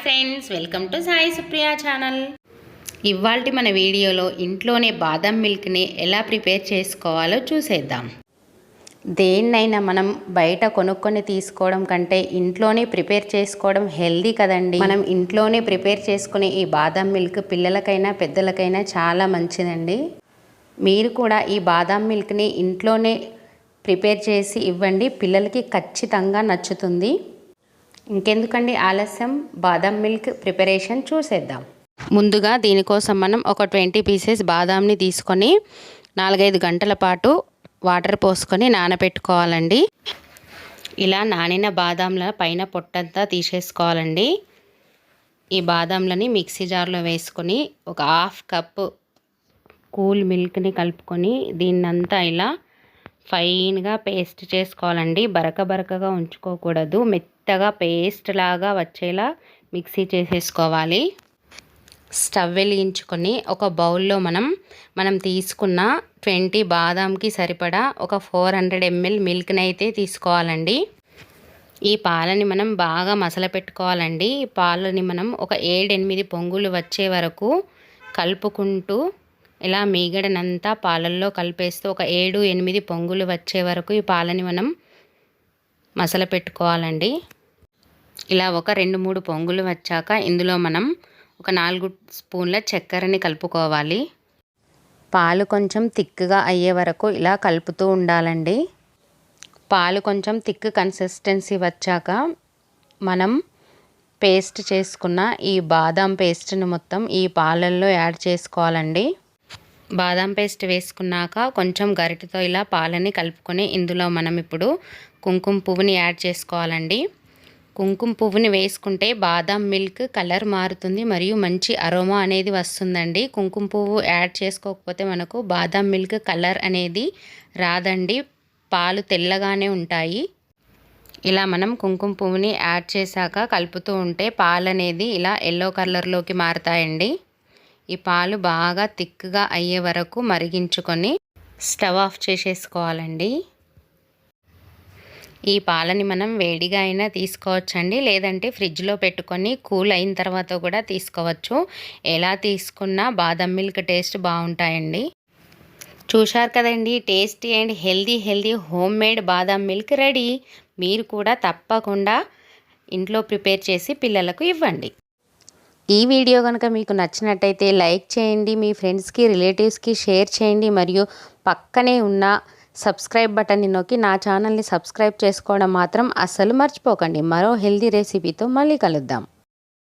Friends, welcome to Sai Supriya channel. ఇవాల్టి మన వీడియోలో ఇంట్లోనే బాదం మిల్క్ని ఎలా ప్రిపేర్ చేసుకోవాలో చూసేద్దాం. దేన్నైనా మనం బయట కొనుక్కొని తీసుకోవడం కంటే ఇంట్లోనే ప్రిపేర్ చేసుకోవడం హెల్దీ కదండి. మనం ఇంట్లోనే ప్రిపేర్ చేసుకునే ఈ బాదం మిల్క్ పిల్లలకైనా పెద్దలకైనా చాలా మంచిదండి. మీరు కూడా ఈ బాదం మిల్క్ని ఇంట్లోనే ప్రిపేర్ చేసి ఇవ్వండి, పిల్లలకి ఖచ్చితంగా నచ్చుతుంది. ఇంకెందుకండి ఆలస్యం, బాదం మిల్క్ ప్రిపరేషన్ చూసేద్దాం. ముందుగా దీనికోసం మనం ఒక 20 పీసెస్ బాదాంని తీసుకొని 4-5 గంటల పాటు వాటర్ పోసుకొని నానబెట్టుకోవాలండి. ఇలా నానిన బాదాంల పైన పొట్టంతా తీసేసుకోవాలండి. ఈ బాదాంలని మిక్సీ జార్లో వేసుకొని ఒక 1/2 కప్పు కూల్ మిల్క్ని కలుపుకొని దీన్నంతా ఇలా ఫైన్గా పేస్ట్ చేసుకోవాలండి. బరకగా ఉంచుకోకూడదు, మెత్తగా పేస్ట్ లాగా వచ్చేలా మిక్సీ చేసేసుకోవాలి. స్టవ్ వెలిగించుకొని ఒక బౌల్లో మనం తీసుకున్న 20 బాదాంకి సరిపడా ఒక 400 ml మిల్క్ని అయితే తీసుకోవాలండి. ఈ పాలని మనం బాగా మసల పెట్టుకోవాలండి. ఈ పాలని మనం ఒక 7-8 పొంగులు వచ్చే వరకు కలుపుకుంటూ ఇలా మీగడనంతా పాలల్లో కలిపేస్తూ ఒక 7-8 పొంగులు వచ్చే వరకు ఈ పాలని మనం మసల పెట్టుకోవాలండి. ఇలా ఒక 2-3 పొంగులు వచ్చాక ఇందులో మనం ఒక 4 స్పూన్ల చక్కెరని కలుపుకోవాలి. పాలు కొంచెం థిక్గా అయ్యే వరకు ఇలా కలుపుతూ ఉండాలండి. పాలు కొంచెం థిక్ కన్సిస్టెన్సీ వచ్చాక మనం పేస్ట్ చేసుకున్న ఈ బాదాం పేస్ట్ని మొత్తం ఈ పాలల్లో యాడ్ చేసుకోవాలండి. బాదాం పేస్ట్ వేసుకున్నాక కొంచెం గరిటెతో ఇలా పాలని కలుపుకొని ఇందులో మనం ఇప్పుడు కుంకుమ పువ్వుని యాడ్ చేసుకోవాలండి. కుంకుమ పువ్వుని వేసుకుంటే బాదాం మిల్క్ కలర్ మారుతుంది మరియు మంచి అరోమా అనేది వస్తుందండి. కుంకుమ పువ్వు యాడ్ చేసుకోకపోతే మనకు బాదాం మిల్క్ కలర్ అనేది రాదండి, పాలు తెల్లగానే ఉంటాయి. ఇలా మనం కుంకుమ పువ్వుని యాడ్ చేశాక కలుపుతూ ఉంటే పాలు అనేది ఇలా ఎల్లో కలర్లోకి మారుతాయండి. ఈ పాలు బాగా థిక్గా అయ్యే వరకు మరిగించుకొని స్టవ్ ఆఫ్ చేసేసుకోవాలండి. ఈ పాలని మనం వేడిగా అయినా తీసుకోవచ్చండి, లేదంటే ఫ్రిడ్జ్లో పెట్టుకొని కూల్ అయిన తర్వాత కూడా తీసుకోవచ్చు. ఎలా తీసుకున్నా బాదం మిల్క్ టేస్ట్ బాగుంటాయండి. చూశారు కదండి, tasty and healthy home made బాదం మిల్క్ రెడీ. మీరు కూడా తప్పకుండా ఇంట్లో ప్రిపేర్ చేసి పిల్లలకు ఇవ్వండి. ఈ వీడియో కనుక మీకు నచ్చినట్టయితే లైక్ చేయండి, మీ ఫ్రెండ్స్కి రిలేటివ్స్కి షేర్ చేయండి మరియు పక్కనే ఉన్న సబ్స్క్రైబ్ బటన్ని నొక్కి నా ఛానల్ని సబ్స్క్రైబ్ చేసుకోవడం మాత్రం అస్సలు మర్చిపోకండి. మరో హెల్దీ రెసిపీతో మళ్ళీ కలుద్దాం.